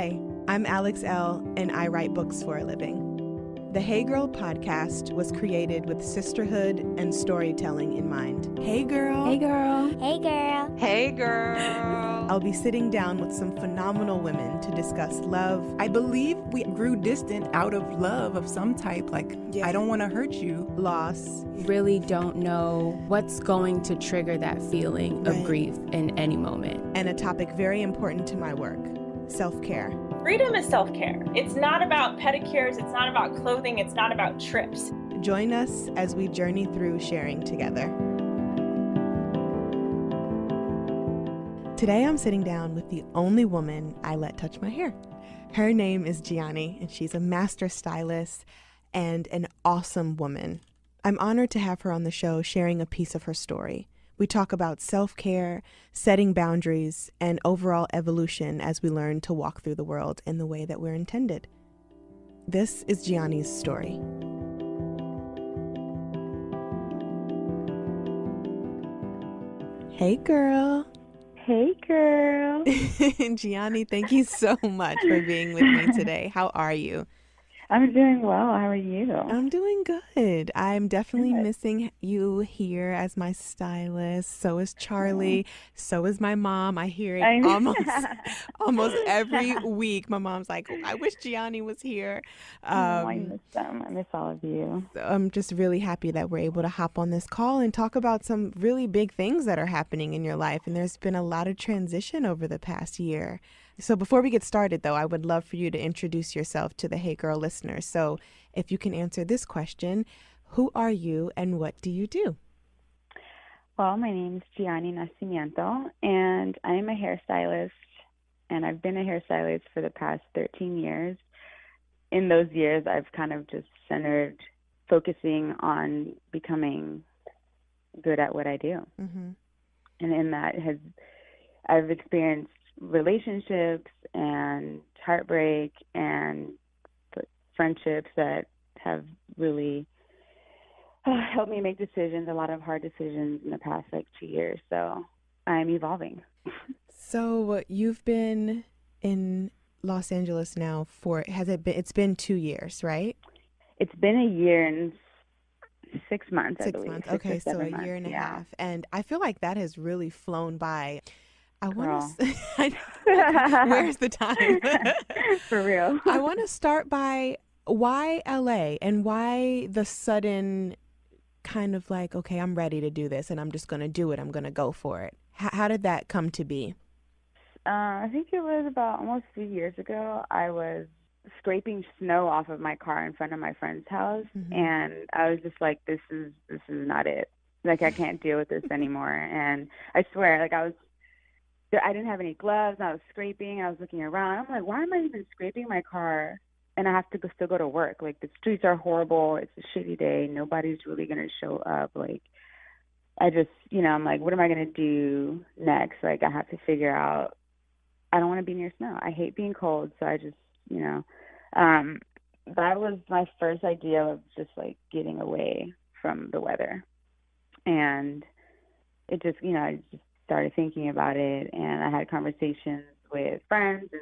Hi, I'm Alex Elle, and I write books for a living. The Hey Girl podcast was created with sisterhood and storytelling in mind. Hey girl. Hey girl. Hey girl. Hey girl. I'll be sitting down with some phenomenal women to discuss love. I believe we grew distant out of love of some type, like, I don't want to hurt you. Loss. Really don't know what's going to trigger that feeling of grief in any moment. And a topic very important to my work, self-care. Freedom is self-care. It's not about pedicures. It's not about clothing. It's not about trips. Join us as we journey through sharing together. Today I'm sitting down with the only woman I let touch my hair. Her name is Gianne, and she's a master stylist and an awesome woman. I'm honored to have her on the show sharing a piece of her story. We talk about self-care, setting boundaries, and overall evolution as we learn to walk through the world in the way that we're intended. This is Gianne's story. Hey, girl. Hey, girl. Gianne, thank you so much for being with me today. How are you? I'm doing well. How are you? I'm doing good. I'm definitely missing you here as my stylist. So is Charlie. So is my mom. I hear it almost every week. My mom's like, I wish Gianne was here. I miss them. I miss all of you. I'm just really happy that we're able to hop on this call and talk about some really big things that are happening in your life. And there's been a lot of transition over the past year. So before we get started, though, I would love for you to introduce yourself to the Hey Girl listeners. So if you can answer this question, who are you and what do you do? Well, my name is Gianne Nascimento, and I am a hairstylist, and I've been a hairstylist for the past 13 years. In those years, I've kind of just centered focusing on becoming good at what I do. Mm-hmm. And in that, I've experienced relationships and heartbreak and friendships that have really helped me make decisions, a lot of hard decisions in the past 2 years. So I'm evolving. So you've been in Los Angeles now it's been 2 years, right? It's been a year and 6 months, I believe. 6 months. Okay, so a year and a half. And I feel like that has really flown by. I want to. Where's the time? For real. I want to start by why LA and why the sudden kind of like, okay, I'm ready to do this and I'm just going to do it. I'm going to go for it. How did that come to be? I think it was about almost 3 years ago. I was scraping snow off of my car in front of my friend's house, and I was just like, this is not it. Like, I can't deal with this anymore. And I swear, I didn't have any gloves. I was scraping. I was looking around. I'm like, why am I even scraping my car? And I have to still go to work. Like, the streets are horrible. It's a shitty day. Nobody's really going to show up. Like, I just, I'm like, what am I going to do next? Like, I have to figure out, I don't want to be near snow. I hate being cold. So I just, that was my first idea of just like getting away from the weather. And it just, I just started thinking about it, and I had conversations with friends and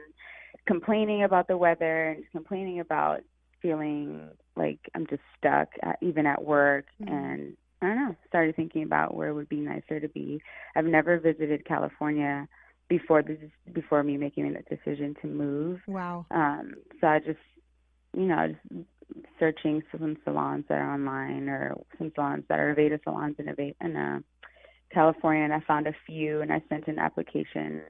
complaining about the weather and complaining about feeling like I'm just stuck even at work. And I don't know, started thinking about where it would be nicer to be. I've never visited California before me making that decision to move. Wow. So I just, just searching some salons that are online, or some salons that are Aveda salons in California, and I found a few, and I sent an application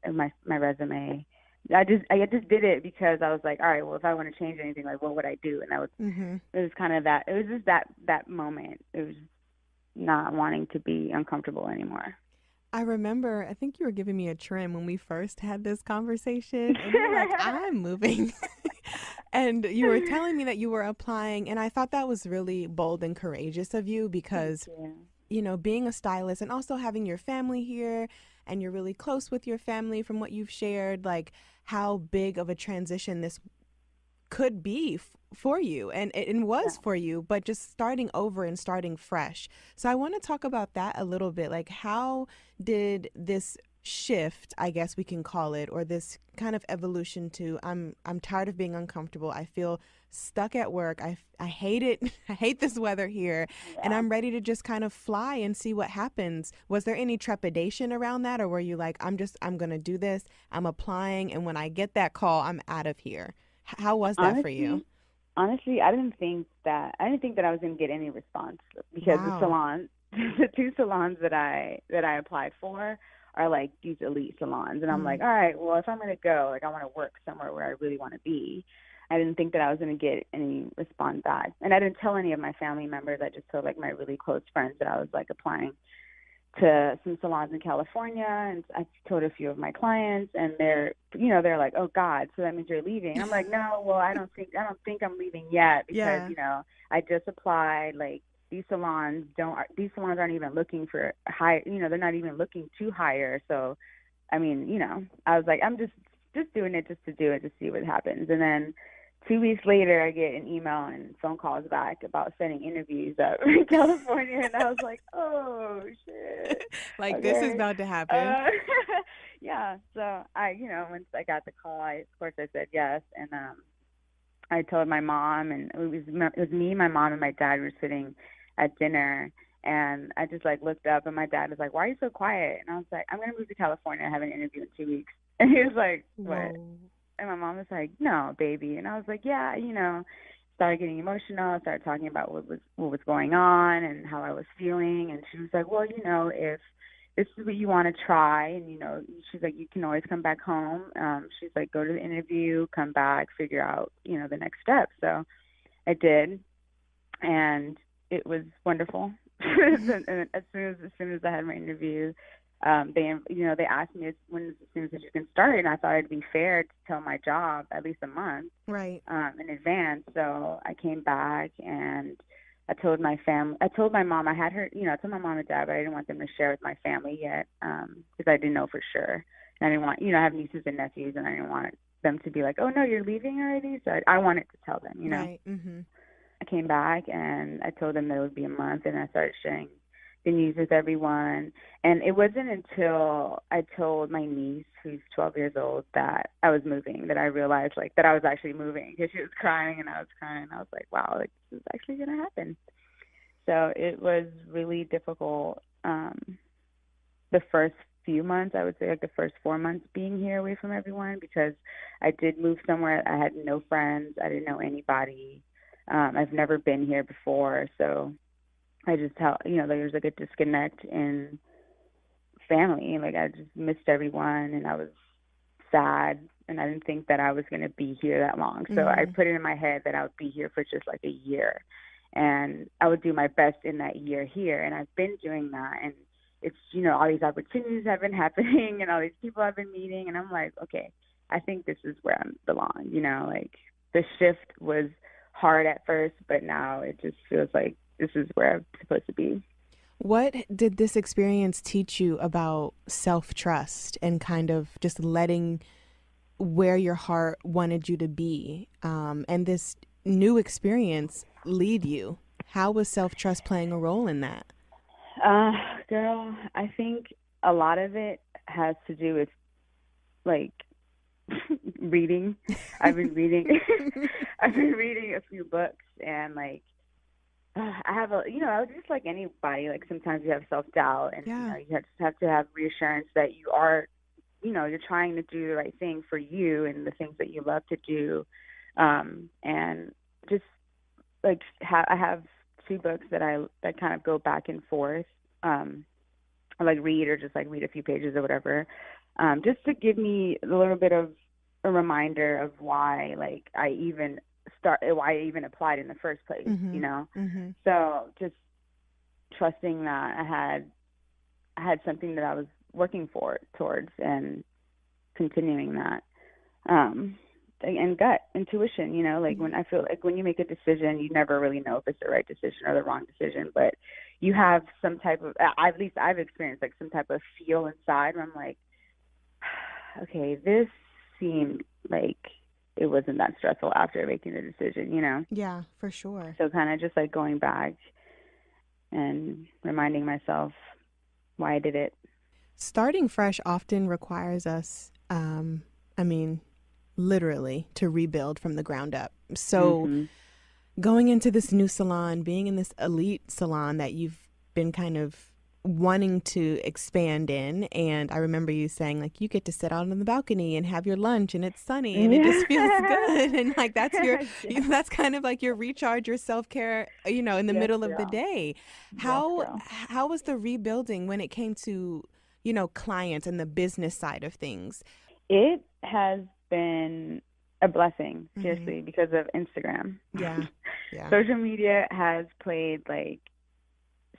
and my resume. I just did it because I was like, all right, well, if I want to change anything, like, what would I do? And it was kind of that. It was just that moment. It was not wanting to be uncomfortable anymore. I remember, I think you were giving me a trim when we first had this conversation, and you were like, I'm moving. And you were telling me that you were applying, and I thought that was really bold and courageous of you because, being a stylist and also having your family here, and you're really close with your family from what you've shared, like how big of a transition this could be for you, and it was for you, but just starting over and starting fresh. So I want to talk about that a little bit. Like, how did this shift, I guess we can call it, or this kind of evolution to I'm tired of being uncomfortable. I feel stuck at work. I hate it. I hate this weather here, and I'm ready to just kind of fly and see what happens. Was there any trepidation around that, or were you like, I'm going to do this. I'm applying, and when I get that call, I'm out of here. How was that for you? Honestly, I didn't think that I was going to get any response because the two salons that I applied for are like these elite salons, and I'm like, all right, well, if I'm going to go, like I want to work somewhere where I really want to be. I didn't think that I was going to get any response back, and I didn't tell any of my family members. I just told like my really close friends that I was like applying to some salons in California, and I told a few of my clients, and they're like, oh God, so that means you're leaving. And I'm like, no, well, I don't think I'm leaving yet because I just applied. Like these salons aren't even looking for hire, they're not even looking to hire. So, I mean, I was like, I'm just doing it just to do it, to see what happens. And then 2 weeks later, I get an email and phone calls back about setting interviews up in California, and I was like, "Oh shit!" Like okay. This is about to happen. Yeah. So once I got the call, of course I said yes, and I told my mom, and it was me, my mom, and my dad were sitting at dinner, and I just like looked up, and my dad was like, "Why are you so quiet?" And I was like, "I'm gonna move to California and have an interview in 2 weeks." And he was like, "What?" Whoa. And my mom was like, "No, baby." And I was like, "Yeah, started getting emotional, started talking about what was going on and how I was feeling." And she was like, "Well, if this is what you want to try, and she's like, you can always come back home." She's like, "Go to the interview, come back, figure out, the next step." So I did, and it was wonderful. And as soon as I had my interview, they asked me as soon as you can start, and I thought it'd be fair to tell my job at least a month in advance. So I came back and I told my family. I told my mom. I told my mom and dad, but I didn't want them to share with my family yet because I didn't know for sure. And I didn't want, I have nieces and nephews, and I didn't want them to be like, "Oh no, you're leaving already." So I wanted to tell them, Right. Mm-hmm. I came back and I told them that it would be a month, and I started sharing the news with everyone. And it wasn't until I told my niece, who's 12 years old, that I was moving, that I realized that I was actually moving, because she was crying and I was crying. I was like, wow, this is actually going to happen. So it was really difficult. The first few months, I would say the first 4 months being here away from everyone, because I did move somewhere. I had no friends. I didn't know anybody. I've never been here before. So I just felt, there was a disconnect in family. I just missed everyone, and I was sad, and I didn't think that I was going to be here that long. So I put it in my head that I would be here for just a year, and I would do my best in that year here. And I've been doing that, and it's, all these opportunities have been happening, and all these people I've been meeting, and I'm like, okay, I think this is where I belong. The shift was hard at first, but now it just feels like this is where I'm supposed to be. What did this experience teach you about self-trust and kind of just letting where your heart wanted you to be, and this new experience lead you? How was self-trust playing a role in that? Girl, I think a lot of it has to do with reading. I've been reading a few books, and I have just like anybody, sometimes you have self-doubt, and you just have to have reassurance that you are, you're trying to do the right thing for you and the things that you love to do. And just I have 2 books that kind of go back and forth. I read, or just read a few pages or whatever, just to give me a little bit of a reminder of why I even applied in the first place. So just trusting that I had something that I was working towards, and continuing that. And gut intuition, when I feel when you make a decision, you never really know if it's the right decision or the wrong decision, but you have some type of, at least I've experienced some type of feel inside where I'm like, okay, this seemed like it wasn't that stressful after making the decision, Yeah, for sure. So kind of just going back and reminding myself why I did it. Starting fresh often requires us, literally to rebuild from the ground up. So going into this new salon, being in this elite salon that you've been kind of wanting to expand in, and I remember you saying like you get to sit out on the balcony and have your lunch and it's sunny and it just feels good, and like that's that's kind of like your recharge, your self-care, in the middle of the day. How was the rebuilding when it came to clients and the business side of things? It has been a blessing, seriously, because of Instagram. Yeah. Social media has played like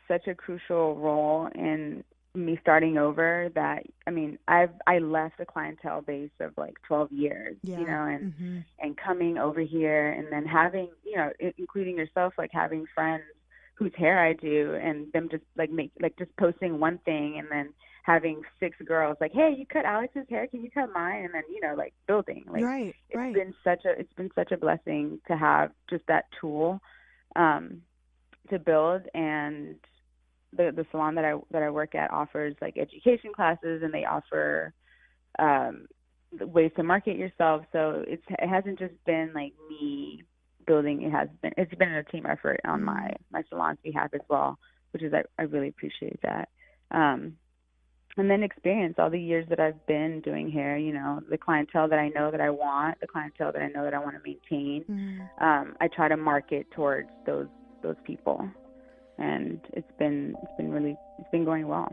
such a crucial role in me starting over that, I left a clientele base of like 12 years, and coming over here and then having, including yourself, like having friends whose hair I do and them just just posting one thing and then having 6 girls like, hey, you cut Alex's hair, can you cut mine? And then, building. Like it's been such a blessing to have just that tool to build. And the salon that I work at offers like education classes, and they offer ways to market yourself. So it hasn't just been like me building. It's been a team effort on my salon's behalf as well, which is I really appreciate that. And then experience all the years that I've been doing hair, the clientele that I know that I want, the clientele that I know that I want to maintain. I try to market towards those people, and it's been going well.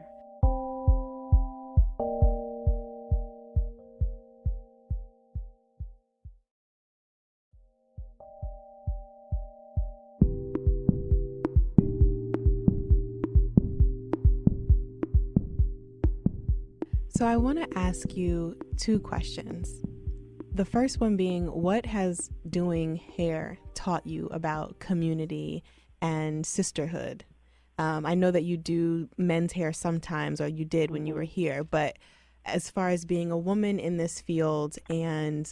So I want to ask you 2 questions. The first one being, what has doing hair taught you about community and sisterhood? I know that you do men's hair sometimes, or you did when you were here, but as far as being a woman in this field and,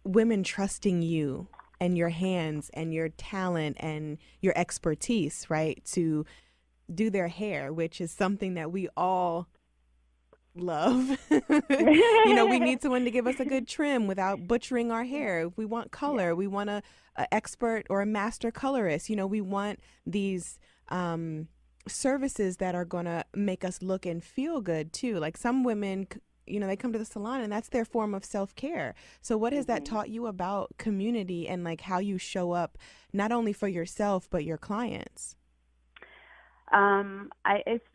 women trusting you and your hands and your talent and your expertise, right, to do their hair, which is something that we all love. We need someone to give us a good trim without butchering our hair. If we want color, we want a expert or a master colorist. We want these services that are going to make us look and feel good too. Like some women, they come to the salon and that's their form of self-care. So what has that taught you about community and like how you show up not only for yourself but your clients?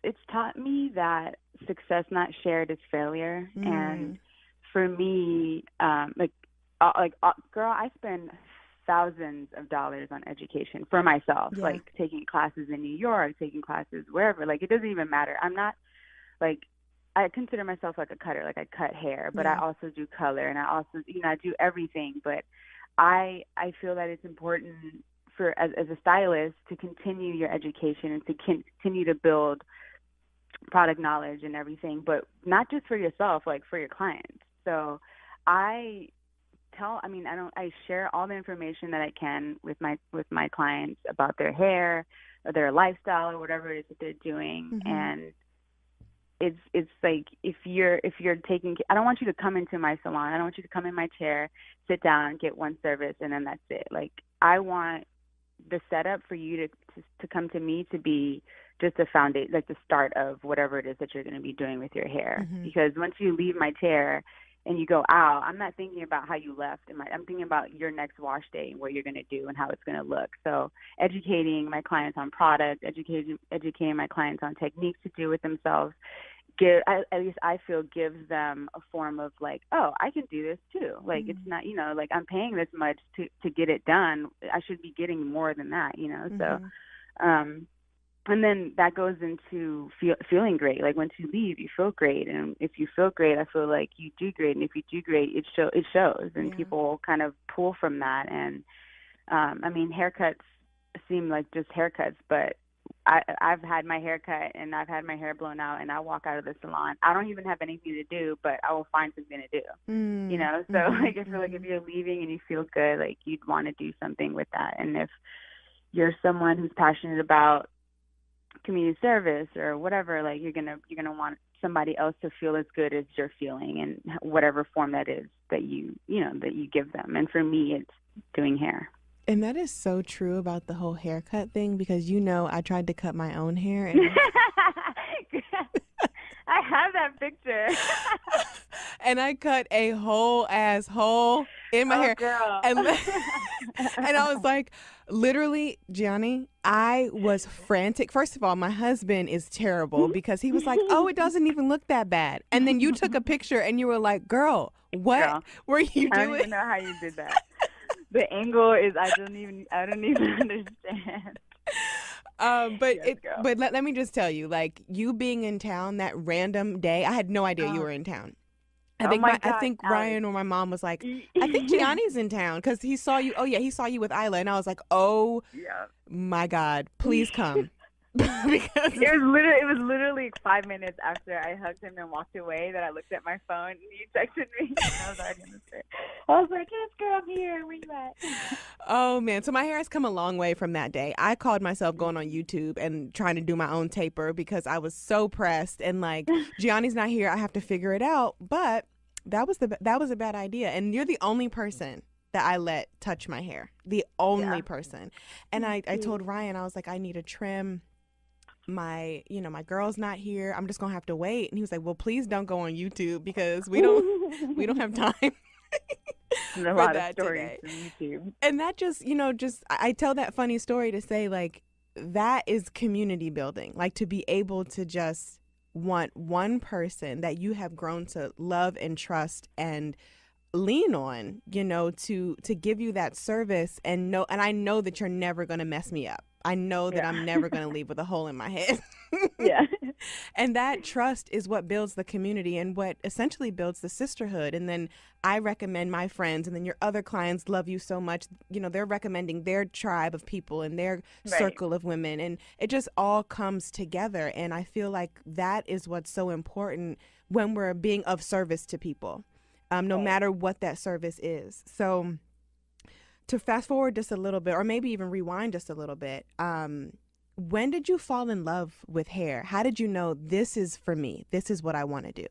It's taught me that success not shared is failure. And for me, girl, I spend thousands of dollars on education for myself, like taking classes in New York, taking classes wherever. Like it doesn't even matter. I'm not like, I consider myself like a cutter. Like I cut hair, but I also do color, and I also, I do everything. But I feel that it's important for as a stylist to continue your education and to continue to build product knowledge and everything, but not just for yourself, like for your clients. So I share all the information that I can with my clients about their hair or their lifestyle or whatever it is that they're doing. And it's like, if you're taking, I don't want you to come into my salon. I don't want you to come in my chair, sit down, get one service, and then that's it. Like I want the setup for you to come to me to be just a foundation, like the start of whatever it is that you're going to be doing with your hair. Because once you leave my chair and you go out, I'm not thinking about how you left. I'm thinking about your next wash day and what you're going to do and how it's going to look. So educating my clients on product, educating my clients on techniques to do with themselves, at least I feel gives them a form of like, oh, I can do this too. Like it's not, like I'm paying this much to get it done. I should be getting more than that, So, and then that goes into feeling great. Like once you leave, you feel great, and if you feel great, I feel like you do great. And if you do great, it shows, and people kind of pull from that. And haircuts seem like just haircuts, but I've had my hair cut and I've had my hair blown out, and I walk out of the salon. I don't even have anything to do, but I will find something to do. So like I feel like if you're leaving and you feel good, like you'd want to do something with that. And if you're someone who's passionate about community service or whatever, like you're gonna want somebody else to feel as good as you're feeling in whatever form that is that that you give them. And for me, it's doing hair. And that is so true about the whole haircut thing, because I tried to cut my own hair and I have that picture. and I cut a whole ass hole in my hair. Girl. And I was like, literally, Gianne, I was frantic. First of all, my husband is terrible because he was like, oh, it doesn't even look that bad. And then you took a picture and you were like, girl, what were you doing? I don't even know how you did that. The angle is, I don't even understand. But let me just tell you, like, you being in town that random day, I had no idea you were in town. I think Ryan or my mom was like, I think Gianni's in town because he saw you. Oh yeah, he saw you with Isla, and I was like, oh my God, please come. Because it was literally 5 minutes after I hugged him and walked away that I looked at my phone and he texted me. And I was already in the street. I was like, yes, girl, I'm here. Where you at? Oh man, so my hair has come a long way from that day. I called myself going on YouTube and trying to do my own taper because I was so pressed and like, Gianni's not here. I have to figure it out. But that was a bad idea. And you're the only person that I let touch my hair. The only person. And I told Ryan, I was like, I need a trim. My girl's not here. I'm just gonna have to wait. And he was like, well, please don't go on YouTube because we don't have time. There's a lot of stories on YouTube. And that just I tell that funny story to say, like, that is community building. Like, to be able to just want one person that you have grown to love and trust and lean on, to give you that service and I know that you're never gonna mess me up. I know that I'm never going to leave with a hole in my head. And that trust is what builds the community and what essentially builds the sisterhood. And then I recommend my friends, and then your other clients love you so much. They're recommending their tribe of people and their circle of women. And it just all comes together. And I feel like that is what's so important when we're being of service to people, no matter what that service is. So to fast forward just a little bit, or maybe even rewind just a little bit, when did you fall in love with hair? How did you know this is for me? This is what I want to do?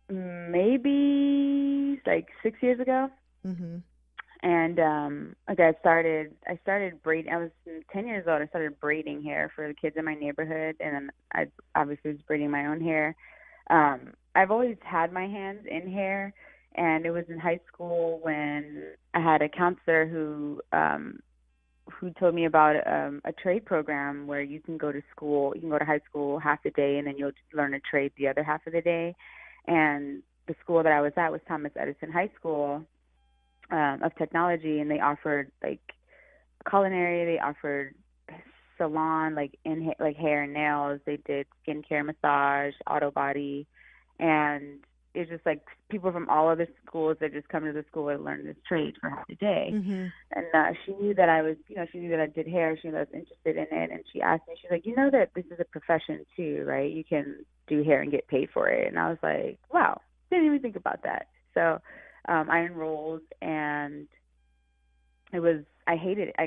Maybe like 6 years ago. Mm-hmm. And I started braiding. I was 10 years old. I started braiding hair for the kids in my neighborhood, and then I obviously was braiding my own hair. I've always had my hands in hair, and it was in high school when I had a counselor who told me about a trade program where you can go to high school half the day, and then you'll learn a trade the other half of the day. And the school that I was at was Thomas Edison High School of Technology, and they offered like culinary, they offered salon, like hair and nails. They did skincare, massage, auto body, and it's just like people from all other schools that just come to the school and learn this trade for half a day. Mm-hmm. And she knew that she knew that I did hair. She knew that I was interested in it, and she asked me, she's like, that this is a profession too, right? You can do hair and get paid for it. And I was like, wow, didn't even think about that. So I enrolled, and I hated it. I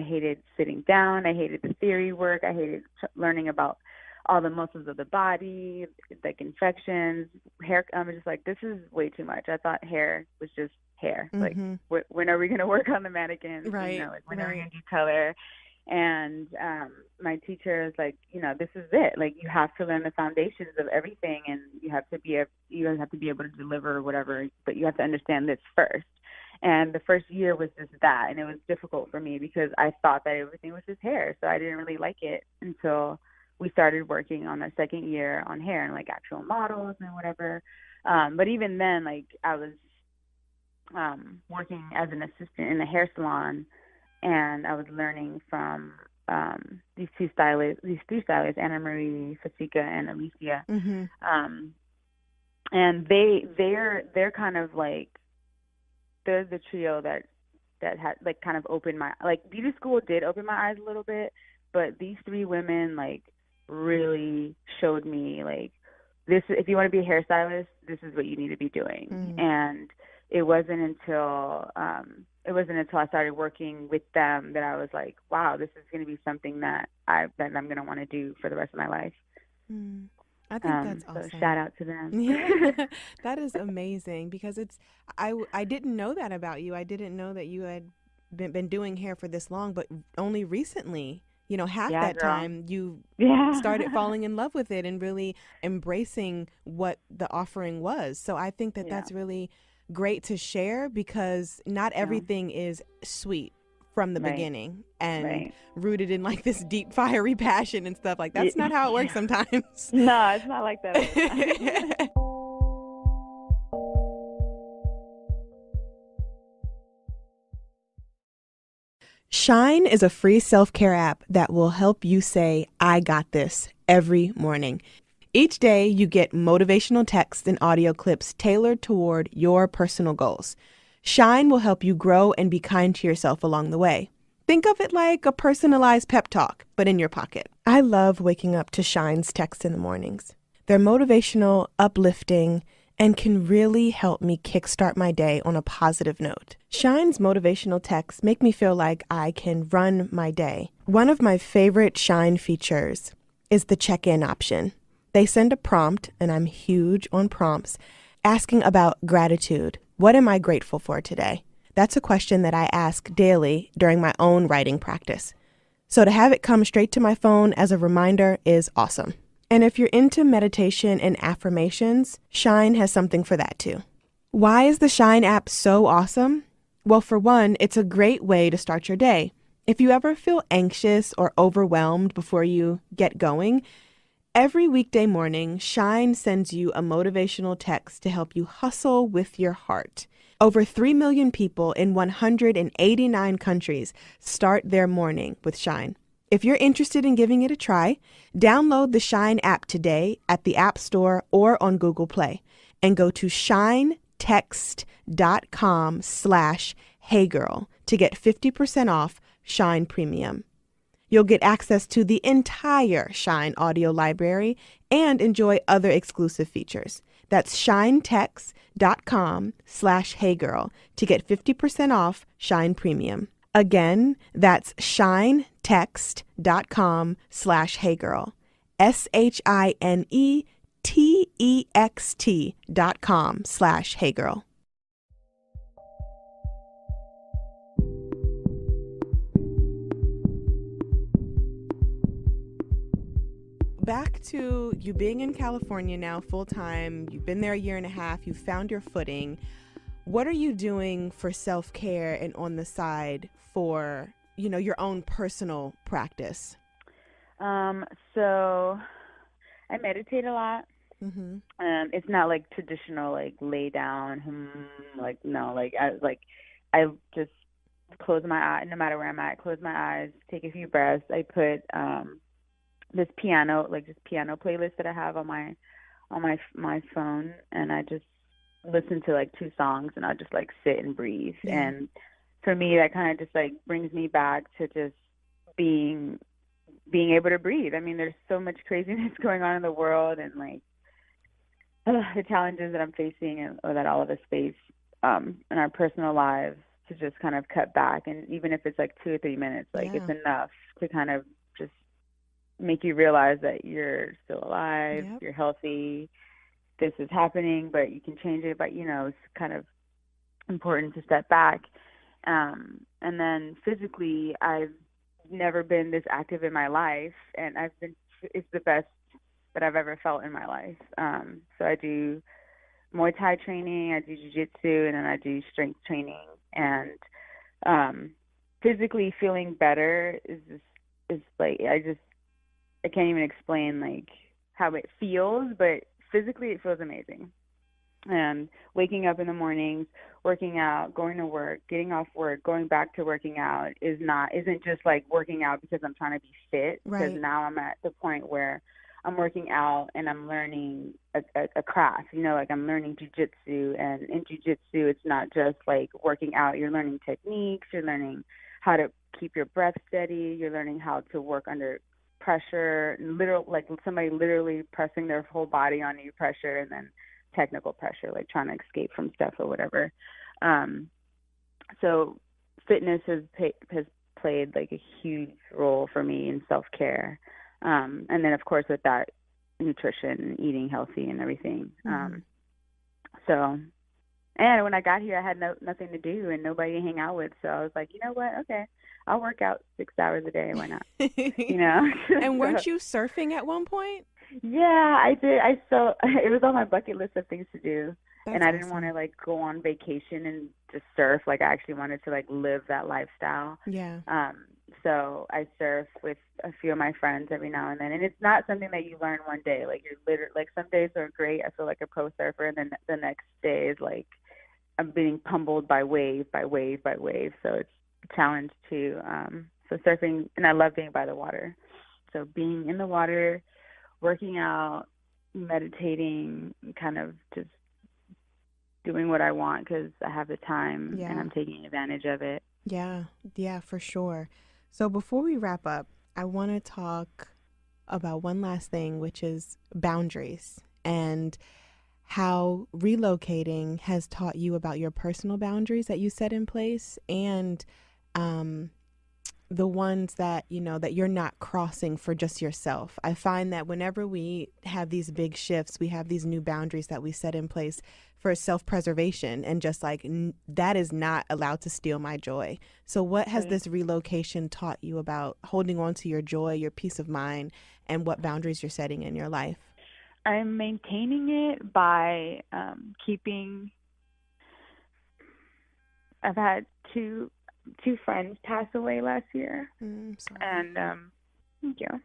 hated sitting down. I hated the theory work. I hated learning about all the muscles of the body, like infections, hair. I'm just like, this is way too much. I thought hair was just hair. Mm-hmm. Like, when are we going to work on the mannequins? Right. When are we going to do color? And my teacher is like, this is it. Like, you have to learn the foundations of everything, and you have to be able to deliver whatever, but you have to understand this first. And the first year was just that, and it was difficult for me because I thought that everything was just hair, so I didn't really like it until we started working on our second year on hair and like actual models and whatever. But even then, like, I was working as an assistant in a hair salon, and I was learning from these three stylists, Anna Marie, Fasika, and Alicia. Mm-hmm. And they're kind of like, they're the trio that had like kind of opened my, like, beauty school did open my eyes a little bit, but these three women like really showed me like, this, if you want to be a hairstylist, this is what you need to be doing. Mm-hmm. And it wasn't until it wasn't until I started working with them that I was like, wow, this is going to be something that I'm going to want to do for the rest of my life. I think that's awesome. So shout out to them. Yeah, that is amazing because I didn't know that about you. I didn't know that you had been doing hair for this long, but only recently, half that girl. time you started falling in love with it and really embracing what the offering was. So I think that that's really great to share because not everything is sweet from the beginning and rooted in like this deep fiery passion and stuff. Like that's not how it works sometimes. No, it's not like that. Shine is a free self-care app that will help you say, I got this every morning. Each day you get motivational texts and audio clips tailored toward your personal goals. Shine will help you grow and be kind to yourself along the way. Think of it like a personalized pep talk, but in your pocket. I love waking up to Shine's texts in the mornings. They're motivational, uplifting, and can really help me kickstart my day on a positive note. Shine's motivational texts make me feel like I can run my day. One of my favorite Shine features is the check-in option. They send a prompt, and I'm huge on prompts, asking about gratitude. What am I grateful for today? That's a question that I ask daily during my own writing practice. So to have it come straight to my phone as a reminder is awesome. And if you're into meditation and affirmations, Shine has something for that too. Why is the Shine app so awesome? Well, for one, it's a great way to start your day. If you ever feel anxious or overwhelmed before you get going, every weekday morning, Shine sends you a motivational text to help you hustle with your heart. Over 3 million people in 189 countries start their morning with Shine. If you're interested in giving it a try, download the Shine app today at the App Store or on Google Play and go to shinetext.com/heygirl to get 50% off Shine Premium. You'll get access to the entire Shine audio library and enjoy other exclusive features. That's shinetext.com/heygirl to get 50% off Shine Premium. Again, that's shinetext.com/heygirl. shinetext.com/heygirl. Back to you being in California now full time. You've been there a year and a half. You found your footing. What are you doing for self-care and on the side for, your own personal practice? So I meditate a lot. Mm-hmm. It's not like traditional, like lay down, no, I just close my eyes, no matter where I'm at, close my eyes, take a few breaths. I put, this piano playlist that I have on my phone, and I just listen to like 2 songs, and I just like sit and breathe. Yeah. And for me, that kind of just like brings me back to just being able to breathe. I mean, there's so much craziness going on in the world, and like the challenges that I'm facing or that all of us face in our personal lives, to just kind of cut back. And even if it's like 2 or 3 minutes, it's enough to kind of just make you realize that you're still alive, you're healthy, this is happening, but you can change it. But, it's kind of important to step back. And then physically, I've never been this active in my life, and it's the best that I've ever felt in my life. So I do Muay Thai training, I do jiu-jitsu, and then I do strength training. And physically feeling better is like, I can't even explain like how it feels, but physically it feels amazing. And waking up in the mornings, working out, going to work, getting off work, going back to working out isn't just like working out because I'm trying to be fit. Right. Because now I'm at the point where I'm working out and I'm learning a craft, like I'm learning jiu-jitsu. And in jiu-jitsu, it's not just like working out. You're learning techniques. You're learning how to keep your breath steady. You're learning how to work under pressure, like somebody literally pressing their whole body on you, pressure, and then technical pressure, like trying to escape from stuff or whatever. So fitness has played like a huge role for me in self-care. And then of course with that, nutrition, eating healthy and everything. So, and when I got here, I had nothing to do and nobody to hang out with. So I was like, you know what? Okay, I'll work out 6 hours a day. Why not? You know? And weren't you surfing at one point? Yeah, I did. It was on my bucket list of things to do. That's and I didn't awesome. want to like go on vacation and just surf. Like I actually wanted to like live that lifestyle. Yeah. So I surf with a few of my friends every now and then, and it's not something that you learn one day. Like you're literally like some days are great. I feel like a pro surfer, and then the next day is like I'm being pummeled by wave by wave by wave. So it's a challenge too. So surfing, and I love being by the water. So being in the water, working out, meditating, kind of just doing what I want because I have the time and I'm taking advantage of it. Yeah, for sure. So before we wrap up, I want to talk about one last thing, which is boundaries and how relocating has taught you about your personal boundaries that you set in place and the ones that, you know, that you're not crossing for just yourself. I find that whenever we have these big shifts, we have these new boundaries that we set in place for self-preservation and just like that is not allowed to steal my joy. So what has this relocation taught you about holding on to your joy, your peace of mind, and what boundaries you're setting in your life? I'm maintaining it by I've had two friends pass away last year. Sorry. And thank you.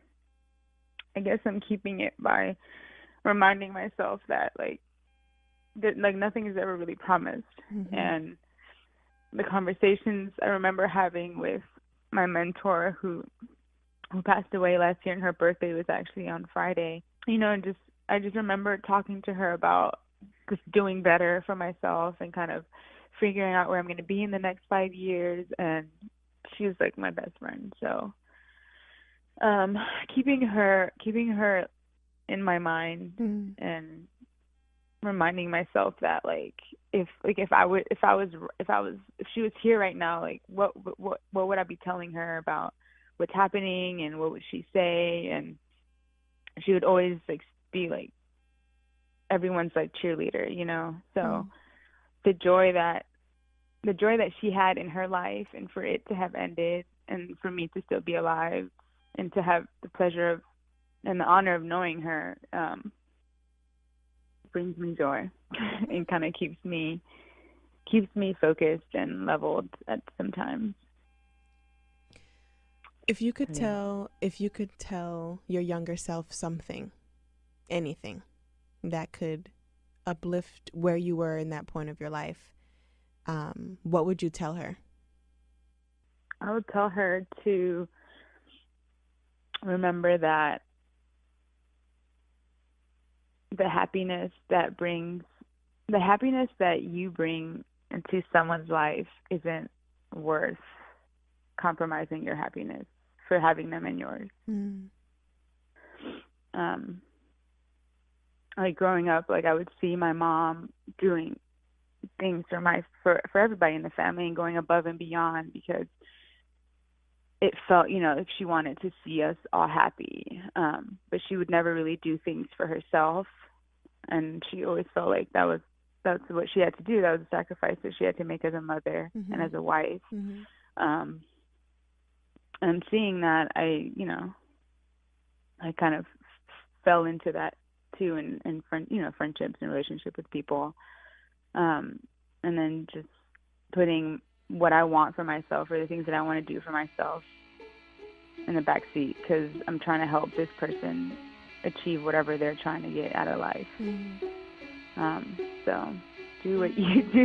I guess I'm keeping it by reminding myself that like nothing is ever really promised. And the conversations I remember having with my mentor who passed away last year, and her birthday was actually on Friday. You know, I just remember talking to her about just doing better for myself and kind of figuring out where I'm going to be in the next 5 years. And she was like my best friend. So keeping her in my mind and reminding myself that like if she was here right now, like what would I be telling her about what's happening and what would she say? And she would always like be like everyone's like cheerleader, you know. So the joy that she had in her life, and for it to have ended, and for me to still be alive, and to have the pleasure of and the honor of knowing her, brings me joy and kind of keeps me focused and leveled at some times. If you could tell your younger self something, anything that could uplift where you were in that point of your life, what would you tell her? I would tell her to remember that the happiness that you bring into someone's life isn't worth compromising your happiness for having them in yours. Like growing up, like I would see my mom doing things for everybody in the family and going above and beyond because it felt, you know, like she wanted to see us all happy. But she would never really do things for herself. And she always felt like that's what she had to do. That was a sacrifice that she had to make as a mother and as a wife. And seeing that, I kind of fell into that too in friendships and relationship with people. And then just putting what I want for myself or the things that I want to do for myself in the back seat because I'm trying to help this person achieve whatever they're trying to get out of life. So do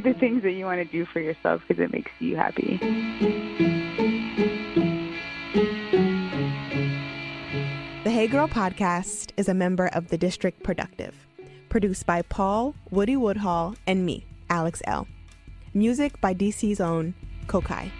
the things that you want to do for yourself because it makes you happy. The Hey Girl podcast is a member of the District Productive, produced by Paul Woody Woodhall and me, Alex Elle. Music by DC's own Kokai.